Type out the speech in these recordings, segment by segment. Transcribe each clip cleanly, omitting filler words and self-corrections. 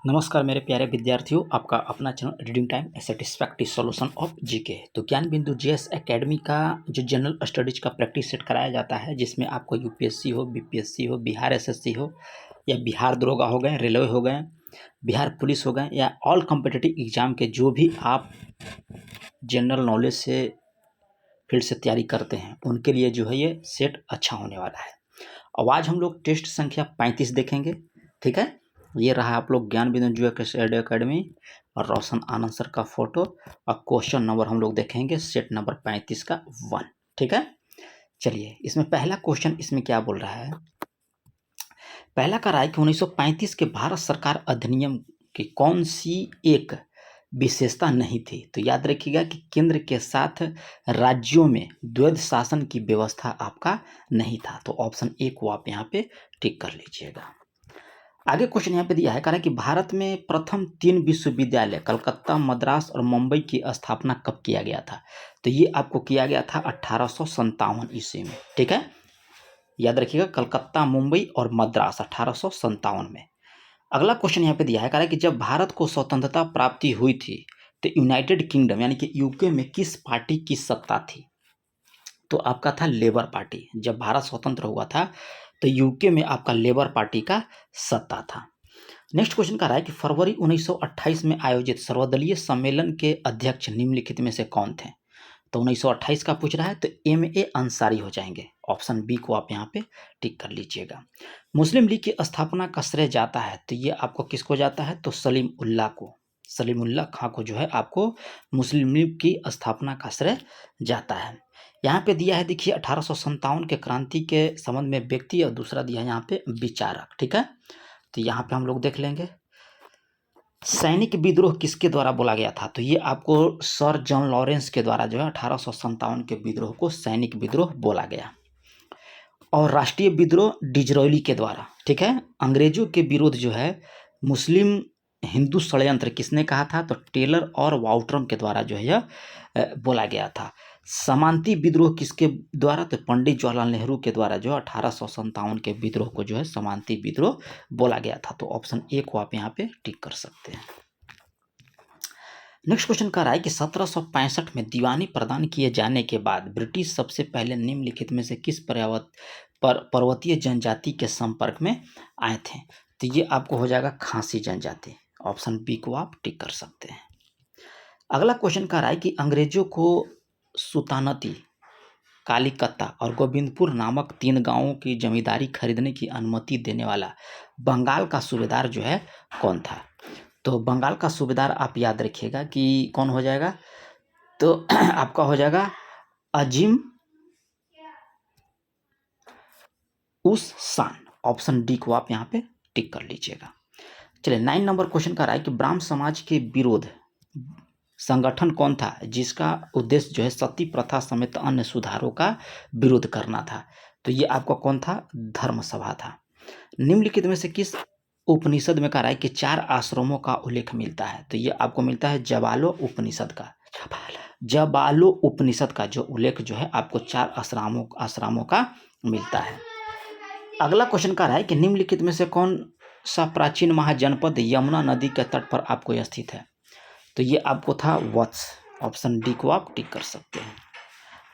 नमस्कार मेरे प्यारे विद्यार्थियों, आपका अपना channel reading time A satisfactory solution of GK. तो ज्ञान बिंदु जीएस एकेडमी का जो जनरल स्टडीज का प्रैक्टिस सेट कराया जाता है, जिसमें आपको यूपीएससी हो, बीपीएससी हो, बिहार एसएससी हो, या बिहार दरोगा हो गए, रेलवे हो गए, बिहार पुलिस हो गए, या ऑल कॉम्पिटिटिव एग्जाम के जो भी आप जनरल नॉलेज से फील्ड से तैयारी करते हैं, उनके लिए जो है ये सेट अच्छा होने वाला है। अब आज हम लोग टेस्ट संख्या 35 देखेंगे। ठीक है, ये रहा आप लोग ज्ञान बिंदु एकेडमी और रोशन आनंद सर का फोटो, और क्वेश्चन नंबर हम लोग देखेंगे सेट नंबर 35 का 1। ठीक है, चलिए इसमें पहला क्वेश्चन इसमें क्या बोल रहा है। पहला कह रहा है कि 1935 के भारत सरकार अधिनियम की कौन सी एक विशेषता नहीं थी। तो याद रखिएगा कि केंद्र के साथ राज्यों में द्वैध शासन की व्यवस्था आपका नहीं था। तो ऑप्शन ए को आप यहाँ पे टिक कर लीजिएगा। आगे क्वेश्चन यहाँ पे दिया है, कह रहा है कि भारत में प्रथम 3 विश्वविद्यालय कलकत्ता, मद्रास और मुंबई की स्थापना कब किया गया था। तो ये आपको किया गया था 1857 ईस्वी में। ठीक है, याद रखिएगा कलकत्ता, मुंबई और मद्रास 1857 में। अगला क्वेश्चन यहाँ पे दिया है, कह रहा है कि जब भारत को स्वतंत्रता प्राप्ति हुई थी तो यूनाइटेड किंगडम यानी कि यूके में किस पार्टी की सत्ता थी। तो आपका था लेबर पार्टी। जब भारत स्वतंत्र हुआ था तो यूके में आपका लेबर पार्टी का सत्ता था। नेक्स्ट क्वेश्चन कह रहा है कि फरवरी 1928 में आयोजित सर्वदलीय सम्मेलन के अध्यक्ष निम्नलिखित में से कौन थे। तो 1928 का पूछ रहा है, तो M.A. अंसारी हो जाएंगे। ऑप्शन बी को आप यहाँ पे टिक कर लीजिएगा। मुस्लिम लीग की स्थापना का श्रेय जाता है, तो ये आपको किसको जाता है, तो सलीम उल्लाह को, सलीमुल्लाह खां को जो है आपको मुस्लिम लीग की स्थापना का श्रेय जाता है। यहाँ पे दिया है देखिए 1857 के क्रांति के संबंध में व्यक्ति, और दूसरा दिया है यहाँ पे विचारक। ठीक है, तो यहाँ पे हम लोग देख लेंगे सैनिक विद्रोह किसके द्वारा बोला गया था। तो ये आपको सर जॉन लॉरेंस के द्वारा जो है 1857 के विद्रोह को सैनिक विद्रोह बोला गया। और राष्ट्रीय विद्रोह डिजरौली के द्वारा। ठीक है, अंग्रेजों के विरोध जो है मुस्लिम हिंदू षड्यंत्र किसने कहा था, तो टेलर और वाउट्रम के द्वारा जो है यह बोला गया था। समांती विद्रोह किसके द्वारा, तो पंडित जवाहरलाल नेहरू के द्वारा जो 1857 के विद्रोह को जो है समांती विद्रोह बोला गया था। तो ऑप्शन ए को आप यहाँ पे टिक कर सकते हैं। नेक्स्ट क्वेश्चन कह रहा है कि 1765 में दीवानी प्रदान किए जाने के बाद ब्रिटिश सबसे पहले निम्नलिखित में से किस पर्वतीय जनजाति के संपर्क में आए थे। तो ये आपको हो जाएगा खासी जनजाति। ऑप्शन बी को आप टिक कर सकते हैं। अगला क्वेश्चन कह रहा है कि अंग्रेजों को सुल्तानती, कालीकत्ता और गोविंदपुर नामक 3 गांवों की जमींदारी खरीदने की अनुमति देने वाला बंगाल का सूबेदार जो है कौन था। तो बंगाल का सूबेदार आप याद रखिएगा कि कौन हो जाएगा, तो आपका हो जाएगा अजीम उस शान। ऑप्शन डी को आप यहाँ पे टिक कर लीजिएगा। चलिए 9 नंबर क्वेश्चन का रहा है कि ब्राह्म समाज के विरोध संगठन कौन था जिसका उद्देश्य जो है सती प्रथा समेत अन्य सुधारों का विरोध करना था। तो ये आपका कौन था, धर्म सभा था। निम्नलिखित में से किस उपनिषद में कह रहा है कि 4 आश्रमों का उल्लेख मिलता है। तो ये आपको मिलता है जबालो उपनिषद का। जबालो उपनिषद का जो उल्लेख जो है आपको 4 आश्रमों का मिलता है। अगला क्वेश्चन कह रहा है कि निम्नलिखित में से कौन सा प्राचीन महाजनपद यमुना नदी के तट पर आपको स्थित है। तो ये आपको था वत्स। ऑप्शन डी को आप टिक कर सकते हैं।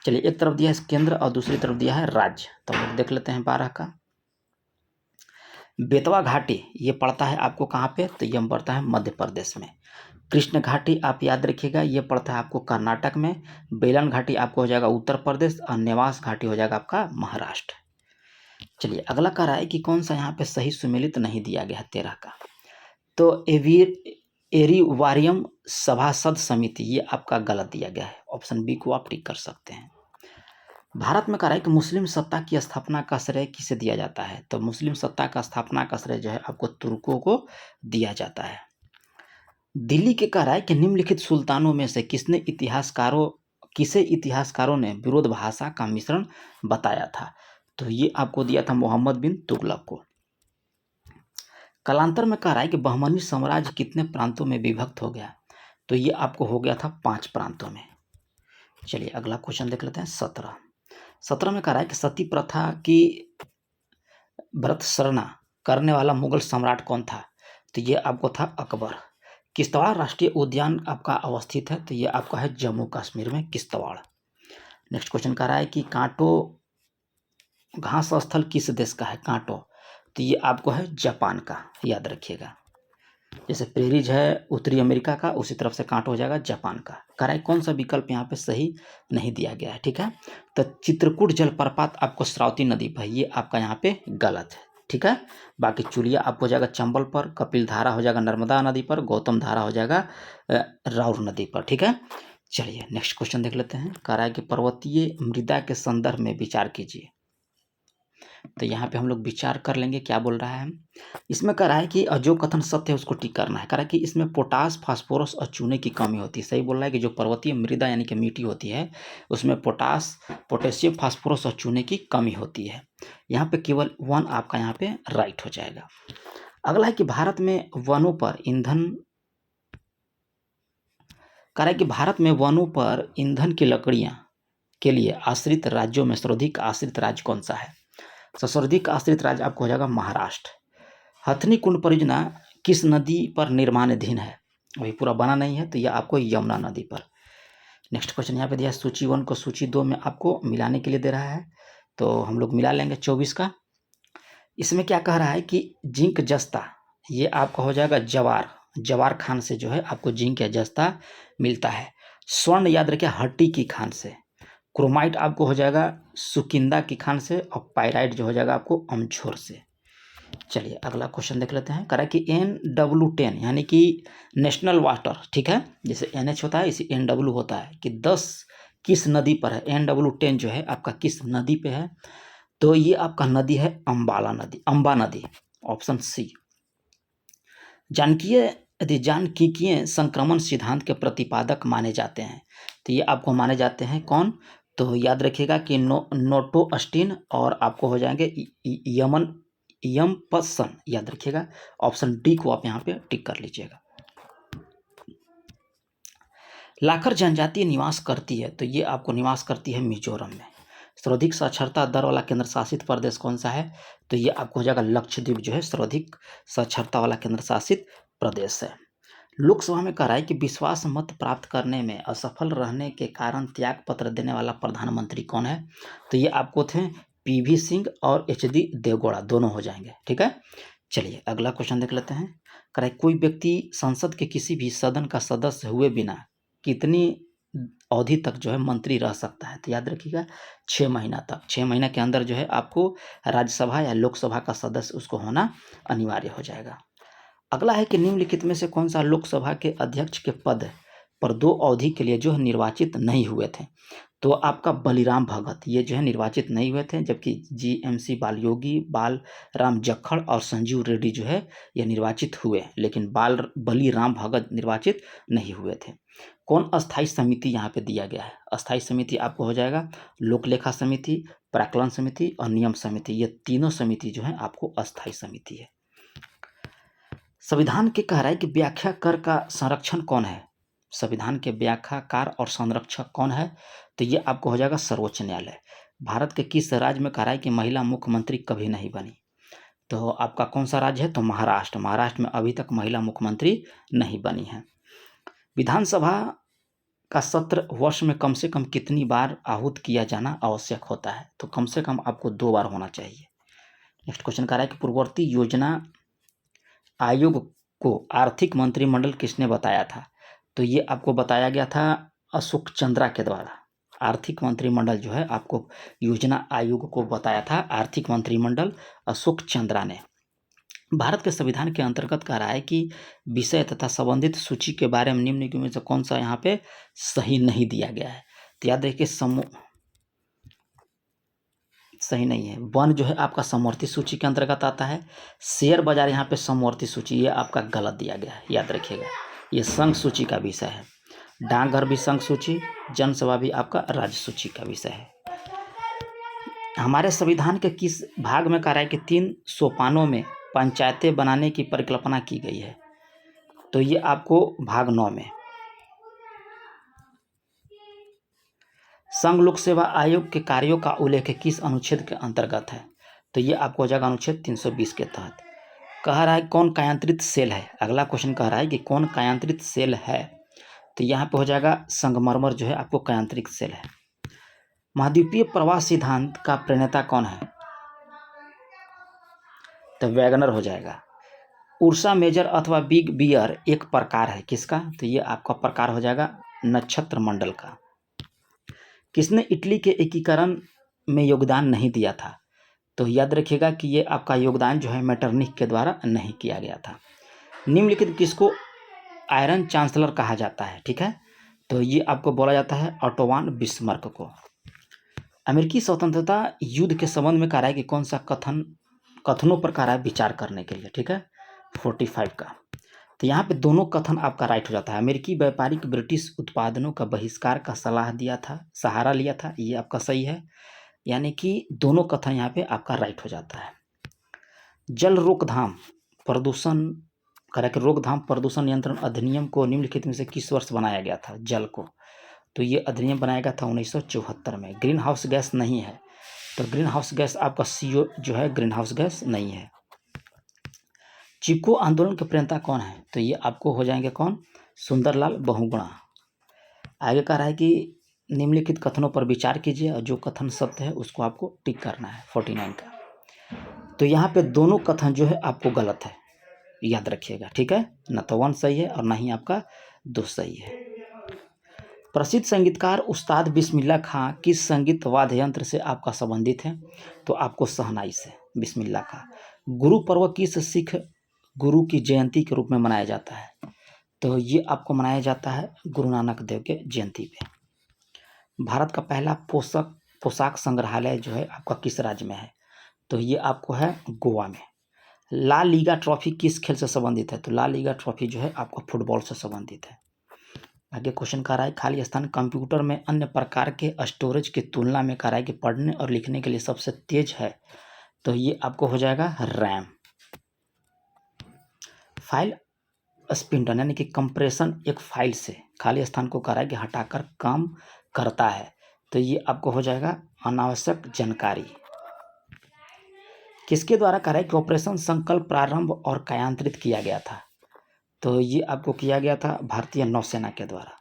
चलिए एक तरफ दिया है केंद्र और दूसरी तरफ दिया है राज्य। तो हम लोग देख लेते हैं 12 का। बेतवा घाटी ये पड़ता है आपको कहाँ पे, तो ये पड़ता है मध्य प्रदेश में। कृष्ण घाटी आप याद रखिएगा ये पड़ता है आपको कर्नाटक में। बेलन घाटी आपको हो जाएगा उत्तर प्रदेश, और नेवास घाटी हो जाएगा आपका महाराष्ट्र। चलिए अगला कह रहा है कि कौन सा यहाँ पे सही सुमेलित नहीं दिया गया है 13 का। तो एरिवारियम सभासद समिति ये आपका गलत दिया गया है। ऑप्शन बी को आप टिक कर सकते हैं। भारत में कह रहा है कि मुस्लिम सत्ता की स्थापना का श्रेय किसे दिया जाता है। तो मुस्लिम सत्ता का स्थापना का श्रेय जो है आपको तुर्कों को दिया जाता है। दिल्ली के कह रहा है कि निम्नलिखित सुल्तानों में से किसे इतिहासकारों ने विरोध भाषा का मिश्रण बताया था। तो ये आपको दिया था मोहम्मद बिन तुगलक को। कालांतर में कह रहा है कि बहमनी साम्राज्य कितने प्रांतों में विभक्त हो गया। तो ये आपको हो गया था 5 प्रांतों में। चलिए अगला क्वेश्चन देख लेते हैं 17 में कह रहा है कि सती प्रथा की व्रत शरणा करने वाला मुगल सम्राट कौन था? तो ये आपको था अकबर। किश्तवाड़ राष्ट्रीय उद्यान आपका अवस्थित है, तो ये आपका है जम्मू कश्मीर में किश्तवाड़। नेक्स्ट क्वेश्चन कह रहा है कि कांटो घास स्थल किस देश का है? कांटो, तो ये आपको है जापान का, याद रखिएगा। जैसे प्रेरीज है उत्तरी अमेरिका का, उसी तरफ से कांटो हो जाएगा जापान का। कह रहा है कौन सा विकल्प यहाँ पे सही नहीं दिया गया है, ठीक है। तो चित्रकूट जलप्रपात आपको श्रावती नदी पर, ये आपका यहाँ पे गलत है, ठीक है। बाकी चुलिया आपको हो जाएगा चंबल पर, कपिल धारा हो जाएगा नर्मदा नदी पर, गौतम धारा हो जाएगा राउर नदी पर, ठीक है। चलिए नेक्स्ट क्वेश्चन देख लेते हैं। कह रहा है कि पर्वतीय मृदा के संदर्भ में विचार कीजिए। तो यहाँ पे हम लोग विचार कर लेंगे क्या बोल रहा है। इसमें कह रहा है कि जो कथन सत्य है उसको टिक करना है। कह रहा है कि इसमें पोटास, फास्फोरस और चूने की कमी होती है। सही बोल रहा है कि जो पर्वतीय मृदा यानी कि मिट्टी होती है उसमें पोटास, पोटेशियम, फास्फोरस और चूने की कमी होती है। यहाँ पे केवल 1 आपका यहाँ पे राइट हो जाएगा। अगला है कि भारत में वनों पर ईंधन, कह रहा है कि भारत में वनों पर ईंधन की लकड़ियां के लिए आश्रित राज्यों में सर्वाधिक आश्रित राज्य कौन सा है? सर्वाधिक आश्रित राज्य आपको हो जाएगा महाराष्ट्र। हथनी कुंड परियोजना किस नदी पर निर्माणाधीन है? अभी पूरा बना नहीं है, तो यह आपको यमुना नदी पर। नेक्स्ट क्वेश्चन यहाँ पे दिया सूची 1 को सूची 2 में आपको मिलाने के लिए दे रहा है, तो हम लोग मिला लेंगे 24 का। इसमें क्या कह रहा है कि जिंक जस्ता, ये आपका हो जाएगा जवार, जवार खान से जो है आपको जिंक या जस्ता मिलता है। स्वर्ण याद रखिए हट्टी की खान से। क्रोमाइट आपको हो जाएगा सुकिंदा की खान से, और पायराइट जो हो जाएगा आपको अमझोर से। चलिए अगला क्वेश्चन देख लेते हैं। कह रहा है कि NW10 यानी कि नेशनल वाटर, ठीक है, जैसे NH होता है इसी NW होता है, कि 10 किस नदी पर है? NW10 जो है आपका किस नदी पे है? तो ये आपका नदी है अम्बाला नदी, अम्बा नदी, ऑप्शन सी। जानकीय संक्रमण सिद्धांत के प्रतिपादक माने जाते हैं, तो ये आपको माने जाते हैं कौन? तो याद रखिएगा कि नोटो अस्टिन और आपको हो जाएंगे यमपसन, याद रखिएगा। ऑप्शन डी को आप यहाँ पे टिक कर लीजिएगा। लाखर जनजाति निवास करती है, तो ये आपको निवास करती है मिजोरम में। सर्वाधिक साक्षरता दर वाला केंद्र शासित प्रदेश कौन सा है? तो ये आपको हो जाएगा लक्षद्वीप, जो है सर्वाधिक साक्षरता वाला केंद्र शासित प्रदेश है। लोकसभा में कह रहा है कि विश्वास मत प्राप्त करने में असफल रहने के कारण त्याग पत्र देने वाला प्रधानमंत्री कौन है? तो ये आपको थे PV सिंह और HD देवगौड़ा, दोनों हो जाएंगे, ठीक है। चलिए अगला क्वेश्चन देख लेते हैं। कह रहा है कोई व्यक्ति संसद के किसी भी सदन का सदस्य हुए बिना कितनी अवधि तक जो है मंत्री रह सकता है? तो याद रखिएगा 6 महीना तक। 6 महीना के अंदर जो है आपको राज्यसभा या लोकसभा का सदस्य उसको होना अनिवार्य हो जाएगा। अगला है कि निम्नलिखित में से कौन सा लोकसभा के अध्यक्ष के पद पर 2 अवधि के लिए जो है निर्वाचित नहीं हुए थे? तो आपका बलिराम भगत, ये जो है निर्वाचित नहीं हुए थे, जबकि GMC बालयोगी, बाल राम जक्खड़ और संजीव रेड्डी जो है ये निर्वाचित हुए, लेकिन बलिराम भगत निर्वाचित नहीं हुए थे। कौन अस्थाई समिति यहाँ पे दिया गया है? अस्थाई समिति आपको हो जाएगा लोक लेखा समिति, प्राक्कलन समिति और नियम समिति, ये तीनों समिति जो है आपको अस्थाई समिति है। संविधान के कह रहा है कि व्याख्याकर का संरक्षण कौन है? संविधान के व्याख्याकार और संरक्षक कौन है? तो ये आपको हो जाएगा सर्वोच्च न्यायालय। भारत के किस राज्य में कह रहा है कि महिला मुख्यमंत्री कभी नहीं बनी? तो आपका कौन सा राज्य है? तो महाराष्ट्र। महाराष्ट्र में अभी तक महिला मुख्यमंत्री नहीं बनी है। विधानसभा का सत्र वर्ष में कम से कम कितनी बार आहूत किया जाना आवश्यक होता है? तो कम से कम आपको 2 बार होना चाहिए। नेक्स्ट क्वेश्चन कह रहा है कि पूर्ववर्ती योजना आयोग को आर्थिक मंत्रिमंडल किसने बताया था? तो ये आपको बताया गया था अशोक चंद्रा के द्वारा। आर्थिक मंत्रिमंडल जो है आपको योजना आयोग को बताया था आर्थिक मंत्रिमंडल अशोक चंद्रा ने। भारत के संविधान के अंतर्गत कह रहा है कि विषय तथा संबंधित सूची के बारे में निम्नलिखित में से कौन सा यहाँ पे सही नहीं दिया गया है? तो याद रखिए सही नहीं है। वन जो है आपका समवर्ती सूची के अंतर्गत आता है। शेयर बाजार यहाँ पे समवर्ती सूची, ये आपका गलत दिया गया है, याद रखिएगा। ये संघ सूची का विषय है। डाकघर भी संघ सूची, जनसभा भी आपका राज्य सूची का विषय है। हमारे संविधान के किस भाग में कह रहा है कि 3 सोपानों में पंचायतें बनाने की परिकल्पना की गई है? तो ये आपको भाग 9 में। संघ लोक सेवा आयोग के कार्यों का उल्लेख किस अनुच्छेद के अंतर्गत है? तो ये आपको हो जाएगा अनुच्छेद 320 के तहत। कह रहा है कौन कायांतरित सेल है, अगला क्वेश्चन कह रहा है कि कौन कायांतरित सेल है, तो यहाँ पे हो जाएगा संगमरमर जो है आपको कायांतरित सेल है। महाद्वीपीय प्रवाह सिद्धांत का प्रणेता कौन है, तो वैगनर हो जाएगा। उर्सा मेजर अथवा बिग बियर एक प्रकार है किसका, तो ये आपका प्रकार हो जाएगा नक्षत्र मंडल का। किसने इटली के एकीकरण में योगदान नहीं दिया था, तो याद रखिएगा कि ये आपका योगदान जो है मेटरनिख के द्वारा नहीं किया गया था। निम्नलिखित किसको आयरन चांसलर कहा जाता है, ठीक है, तो ये आपको बोला जाता है ऑटो वन बिस्मार्क को। अमेरिकी स्वतंत्रता युद्ध के संबंध में कह रहा है कि कौन सा कथनों पर कह रहा है विचार करने के लिए, ठीक है, 45 का। तो यहाँ पे दोनों कथन आपका राइट हो जाता है। अमेरिकी व्यापारिक ब्रिटिश उत्पादनों का बहिष्कार का सलाह दिया था, सहारा लिया था, ये आपका सही है, यानी कि दोनों कथन यहाँ पे आपका राइट हो जाता है। जल रोकथाम प्रदूषण करके रोकथाम प्रदूषण नियंत्रण अधिनियम को निम्नलिखित में से किस वर्ष बनाया गया था, जल को, तो ये अधिनियम बनाया गया था 1974 में। ग्रीन हाउस गैस नहीं है, तो ग्रीन हाउस गैस आपका CO जो है ग्रीन हाउस गैस नहीं है। चिपको आंदोलन के प्रणेता कौन है, तो ये आपको हो जाएंगे कौन, सुंदरलाल बहुगुणा। आगे कह रहा है कि निम्नलिखित कथनों पर विचार कीजिए और जो कथन सत्य है उसको आपको टिक करना है, 49 का। तो यहाँ पे दोनों कथन जो है आपको गलत है, याद रखिएगा, ठीक है, न तो 1 सही है और ना ही आपका 2 सही है। प्रसिद्ध संगीतकार उस्ताद बिस्मिल्लाह खां किस संगीत वाद्य यंत्र से आपका संबंधित है, तो आपको शहनाई से, बिस्मिल्लाह का। गुरु पर्व किस सिख गुरु की जयंती के रूप में मनाया जाता है, तो ये आपको मनाया जाता है गुरु नानक देव के जयंती पे। भारत का पहला पोशाक संग्रहालय जो है आपका किस राज्य में है, तो ये आपको है गोवा में। ला लीगा ट्रॉफी किस खेल से संबंधित है, तो ला लीगा ट्रॉफी जो है आपका फुटबॉल से संबंधित है। आगे क्वेश्चन कह रहा है खाली स्थान कंप्यूटर में अन्य प्रकार के स्टोरेज की तुलना में कह रहा है कि पढ़ने और लिखने के लिए सबसे तेज है, तो ये आपको हो जाएगा रैम। फाइल स्पिंडल यानी कि कंप्रेशन एक फाइल से खाली स्थान को कह रहा है कि हटाकर काम करता है, तो ये आपको हो जाएगा अनावश्यक जानकारी। किसके द्वारा कह रहा है कि ऑपरेशन संकल्प प्रारंभ और क्रियान्वित किया गया था, तो ये आपको किया गया था भारतीय नौसेना के द्वारा।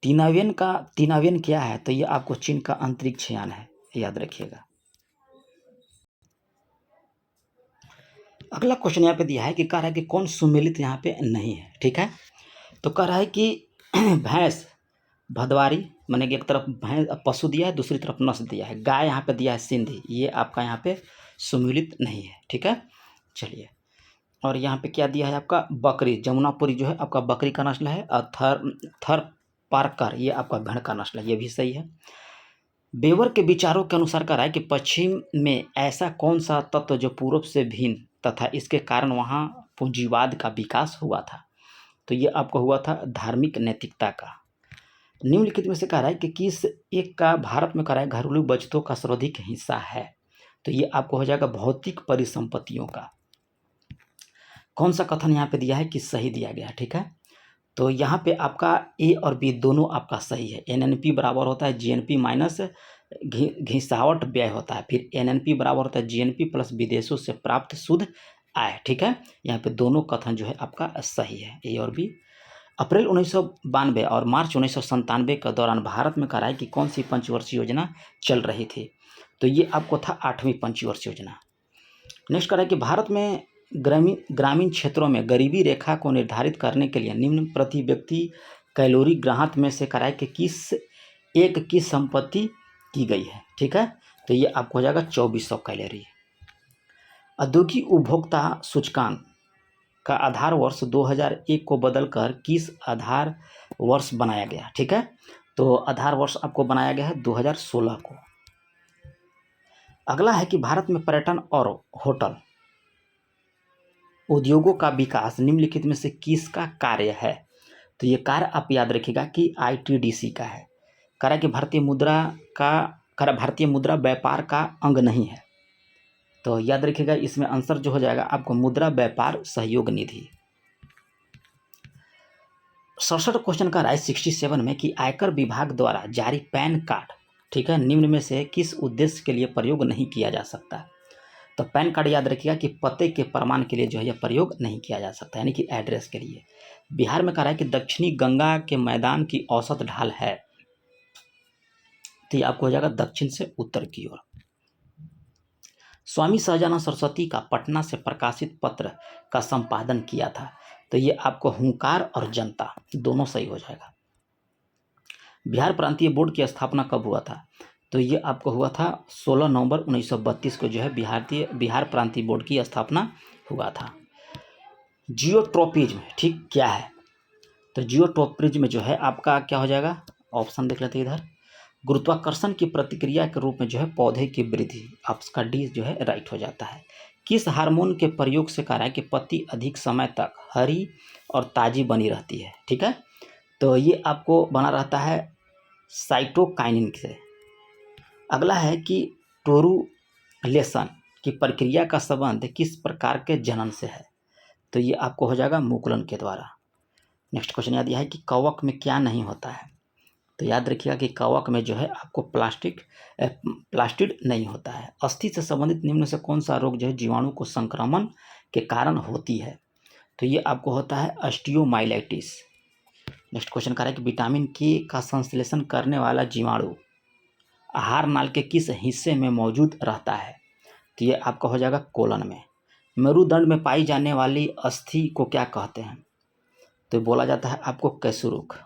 तीनावियन क्या है, तो ये आपको चीन का अंतरिक्ष यान है, याद रखिएगा। अगला क्वेश्चन यहाँ पे दिया है कि कह रहा है कि कौन सुमेलित यहाँ पे नहीं है, ठीक है, तो कह रहा है कि भैंस भदवारी माने कि एक तरफ भैंस पशु दिया है, दूसरी तरफ नस्ल दिया है, गाय यहाँ पे दिया है सिंधी, ये आपका यहाँ पे सुमेलित नहीं है, ठीक है। चलिए, और यहाँ पे क्या दिया है आपका बकरी, जमुनापुरी जो है आपका बकरी का नस्ल है, और थर पारकर ये आपका भेड़ का नस्ल है, ये भी सही है। बेवर के विचारों के अनुसार कह रहा है कि पश्चिम में ऐसा कौन सा तत्व जो पूर्व से भिन्न तथा इसके कारण वहाँ पूंजीवाद का विकास हुआ था, तो ये आपको हुआ था धार्मिक नैतिकता का। निम्नलिखित में से कह रहा है कि किस एक का भारत में कह रहा है घरेलू बचतों का सर्वाधिक हिस्सा है, तो ये आपको हो जाएगा भौतिक परिसंपत्तियों का। कौन सा कथन यहाँ पे दिया है कि सही दिया गया है, ठीक है, तो यहाँ पे आपका ए और बी दोनों आपका सही है। NNP बराबर होता है GNP माइनस घिसावट व्यय होता है, फिर NNP बराबर होता है GNP प्लस विदेशों से प्राप्त शुद्ध आय, ठीक है, यहाँ पे दोनों कथन जो है आपका सही है, ए और बी। अप्रैल 1992 और मार्च 1997 के दौरान भारत में कह रहा है कि कौन सी पंचवर्षीय योजना चल रही थी, तो ये आपको था 8वीं पंचवर्षीय योजना। नेक्स्ट कह रहा है कि भारत में ग्रामीण क्षेत्रों में गरीबी रेखा को निर्धारित करने के लिए निम्न प्रति व्यक्ति कैलोरी ग्राहक में से कराए कि किस एक की संपत्ति की गई है, ठीक है, तो ये आपको हो जाएगा 2400 कैलोरी। औद्योगिक उपभोक्ता सूचकांक का आधार वर्ष 2001 को बदलकर किस आधार वर्ष बनाया गया, ठीक है, तो आधार वर्ष आपको बनाया गया है 2016 को। अगला है कि भारत में पर्यटन और होटल उद्योगों का विकास निम्नलिखित में से किसका कार्य है, तो ये कार्य आप याद रखिएगा कि ITDC का है। कह रहा है कि भारतीय मुद्रा व्यापार का अंग नहीं है, तो याद रखिएगा इसमें आंसर जो हो जाएगा आपको मुद्रा व्यापार सहयोग निधि। 67 क्वेश्चन का राइट 67 में कि आयकर विभाग द्वारा जारी पैन कार्ड, ठीक है, निम्न में से किस उद्देश्य के लिए प्रयोग नहीं किया जा सकता। तो पैन कार्ड याद रखिएगा कि पते के प्रमाण के लिए जो है यह प्रयोग नहीं किया जा सकता, यानी कि एड्रेस के लिए। बिहार में कह रहा है कि दक्षिणी गंगा के मैदान की औसत ढाल है, तो ये आपको हो जाएगा दक्षिण से उत्तर की ओर। स्वामी सहजानंद सरस्वती का पटना से प्रकाशित पत्र का संपादन किया था, तो ये आपको हुंकार और जनता दोनों सही हो जाएगा। बिहार प्रांतीय बोर्ड की स्थापना कब हुआ था, तो ये आपको हुआ था 16 नवंबर 1932 को जो है बिहार प्रांतीय बोर्ड की स्थापना हुआ था। जियोट्रोपिज्म, ठीक, क्या है, तो जियोट्रोपिज्म जो है आपका क्या हो जाएगा, ऑप्शन देख लेते हैं इधर। गुरुत्वाकर्षण की प्रतिक्रिया के रूप में जो है पौधे की वृद्धि, आपका डी जो है राइट हो जाता है। किस हार्मोन के प्रयोग से कह रहा है कि पत्ती अधिक समय तक हरी और ताजी बनी रहती है, ठीक है, तो ये आपको बना रहता है साइटोकाइनिन से। अगला है कि टोरुलेशन की प्रक्रिया का संबंध किस प्रकार के जनन से है, तो ये आपको हो जाएगा मुकुलन के द्वारा। नेक्स्ट क्वेश्चन याद यह है कि कवक में क्या नहीं होता है, तो याद रखिएगा कि कवक में जो है आपको प्लास्टिड नहीं होता है। अस्थि से संबंधित निम्न से कौन सा रोग जो है जीवाणु को संक्रमण के कारण होती है, तो ये आपको होता है ऑस्टियोमाइलाइटिस। नेक्स्ट क्वेश्चन कह रहा है कि विटामिन के का संश्लेषण करने वाला जीवाणु आहार नाल के किस हिस्से में मौजूद रहता है, तो ये आपका हो जाएगा कोलन में। मेरुदंड में पाई जाने वाली अस्थि को क्या कहते हैं, तो बोला जाता है आपको कैसुरुक।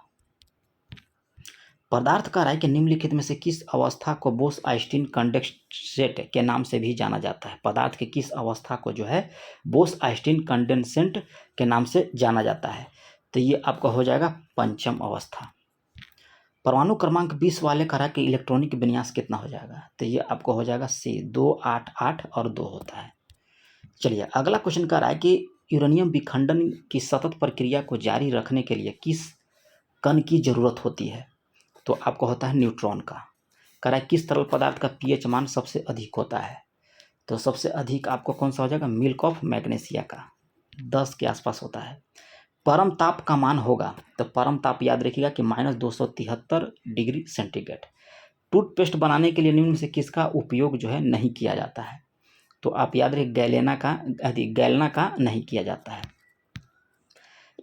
पदार्थ का राय के निम्नलिखित में से किस अवस्था को बोस आइंस्टीन कंडेंसेट के नाम से भी जाना जाता है। पदार्थ के किस अवस्था को जो है बोस आइंस्टीन कंडेंसेट के नाम से जाना जाता है, तो ये आपका हो जाएगा पंचम अवस्था। परमाणु क्रमांक 20 वाले करा के इलेक्ट्रॉनिक विन्यास कितना हो जाएगा, तो ये आपको हो जाएगा C 2 8 8 और 2 होता है। चलिए अगला क्वेश्चन कह रहा है कि यूरेनियम विखंडन की सतत प्रक्रिया को जारी रखने के लिए किस कण की जरूरत होती है, तो आपको होता है न्यूट्रॉन का। कह रहा है किस तरल पदार्थ का pH मान सबसे अधिक होता है, तो सबसे अधिक आपको कौन सा हो जाएगा, मिल्क ऑफ मैग्नीशिया का 10 के आसपास होता है। परम ताप का मान होगा, तो परम ताप याद रखिएगा कि -273 डिग्री सेंटीग्रेड। टूथपेस्ट बनाने के लिए निम्न में से किसका उपयोग जो है नहीं किया जाता है, तो आप याद रखिए गैलेना का नहीं किया जाता है।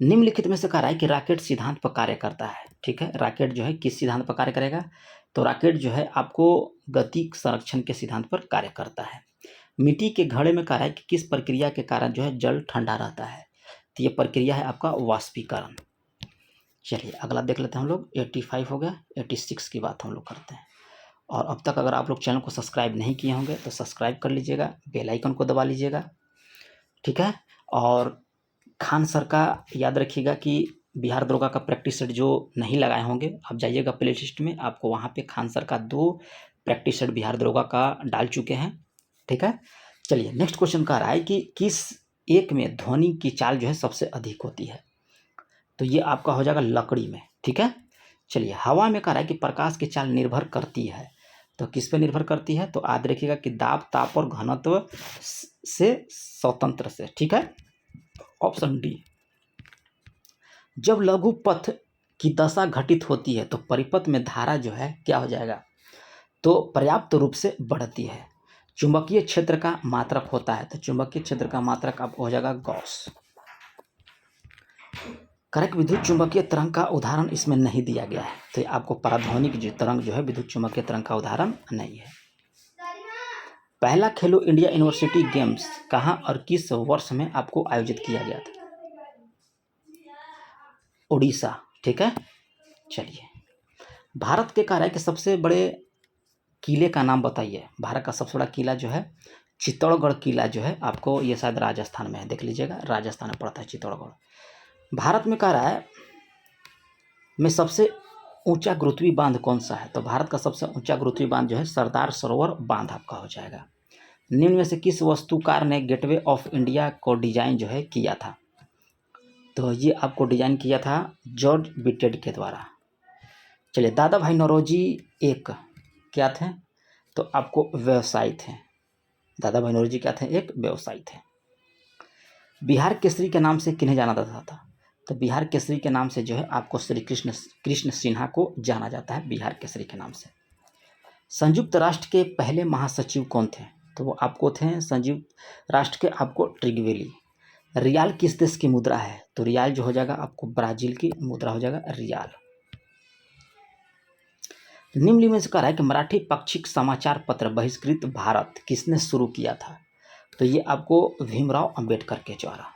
निम्नलिखित में से कह रहा है कि रॉकेट सिद्धांत पर कार्य करता है, ठीक है, रॉकेट जो है किस सिद्धांत पर कार्य करेगा, तो रॉकेट जो है आपको गति संरक्षण के सिद्धांत पर कार्य करता है। मिट्टी के घड़े में कह रहा है कि किस प्रक्रिया के कारण जो है जल ठंडा रहता है, तो ये प्रक्रिया है आपका वाष्पीकरण। चलिए अगला देख लेते हैं हम लोग। 85 हो गया, 86 की बात हम लोग करते हैं। और अब तक अगर आप लोग चैनल को सब्सक्राइब नहीं किए होंगे तो सब्सक्राइब कर लीजिएगा, बेल आइकन को दबा लीजिएगा, ठीक है। और खान सर का याद रखिएगा कि बिहार दरोगा का प्रैक्टिस सेट जो नहीं लगाए होंगे आप जाइएगा प्ले लिस्ट में, आपको वहाँ पे खान सर का 2 प्रैक्टिस सेट बिहार दरोगा का डाल चुके हैं, ठीक है। चलिए नेक्स्ट क्वेश्चन का रहा है कि किस एक में ध्वनि की चाल जो है सबसे अधिक होती है, तो ये आपका हो जाएगा लकड़ी में, ठीक है। चलिए हवा में कह रहा है कि प्रकाश की चाल निर्भर करती है, तो किस पे निर्भर करती है, तो याद रखिएगा कि दाब, ताप और घनत्व से स्वतंत्र से, ठीक है, ऑप्शन डी। जब लघु पथ की दशा घटित होती है तो परिपथ में धारा जो है क्या हो जाएगा, तो पर्याप्त रूप से बढ़ती है। चुंबकीय क्षेत्र का मात्रक होता है, तो चुंबकीय क्षेत्र का मात्रक आपको हो जाएगा गॉस। करेक्ट, विद्युत चुंबकीय तरंग का उदाहरण इसमें नहीं दिया गया है, तो आपको पराध्वनिक जो तरंग जो है विद्युत चुंबकीय तरंग का उदाहरण नहीं है। पहला खेलो इंडिया यूनिवर्सिटी गेम्स कहाँ और किस वर्ष में आपको आयोजित किया गया था, उड़ीसा, ठीक है। चलिए भारत के कह रहा है कि सबसे बड़े किले का नाम बताइए। भारत का सबसे बड़ा किला जो है चित्तौड़गढ़ किला जो है आपको, ये शायद राजस्थान में है, देख लीजिएगा, राजस्थान में पड़ता है चित्तौड़गढ़। भारत में कह रहा है में सबसे ऊंचा गुरुत्वीय बांध कौन सा है, तो भारत का सबसे ऊंचा गुरुत्वीय बांध जो है सरदार सरोवर बांध आपका हो जाएगा। निम्न में से किस वस्तुकार ने गेटवे ऑफ इंडिया को डिजाइन जो है किया था, तो ये आपको डिजाइन किया था जॉर्ज बिटेड के द्वारा। चलिए दादा भाई नौरोजी एक क्या थे, तो आपको व्यवसायी थे। दादा भाई नौरोजी क्या थे, एक व्यवसायी थे। बिहार केसरी के नाम से किन्हें जाना जाता था, तो बिहार केसरी के नाम से जो है आपको श्री कृष्ण सिन्हा को जाना जाता है बिहार केसरी के नाम से। संयुक्त राष्ट्र के पहले महासचिव कौन थे? तो वो आपको थे संयुक्त राष्ट्र के आपको ट्रिगवेली। रियाल किस देश की मुद्रा है? तो रियाल जो हो जाएगा आपको ब्राजील की मुद्रा हो जाएगा रियाल। निम्न में से कह रहा है कि मराठी पाक्षिक समाचार पत्र बहिष्कृत भारत किसने शुरू किया था? तो ये आपको भीमराव अंबेडकर के द्वारा।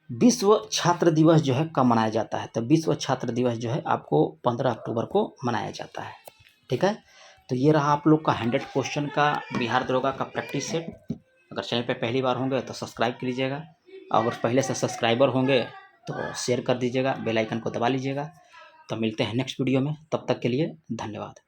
विश्व छात्र दिवस जो है कब मनाया जाता है? तो विश्व छात्र दिवस जो है आपको 15 अक्टूबर को मनाया जाता है। ठीक है, तो ये रहा आप लोग का 100 क्वेश्चन का बिहार दरोगा का प्रैक्टिस सेट। अगर चैनल पे पहली बार होंगे तो सब्सक्राइब कर लीजिएगा, अगर पहले से सब्सक्राइबर होंगे तो शेयर कर दीजिएगा, बेल आइकन को दबा लीजिएगा। तो मिलते हैं नेक्स्ट वीडियो में, तब तक के लिए धन्यवाद।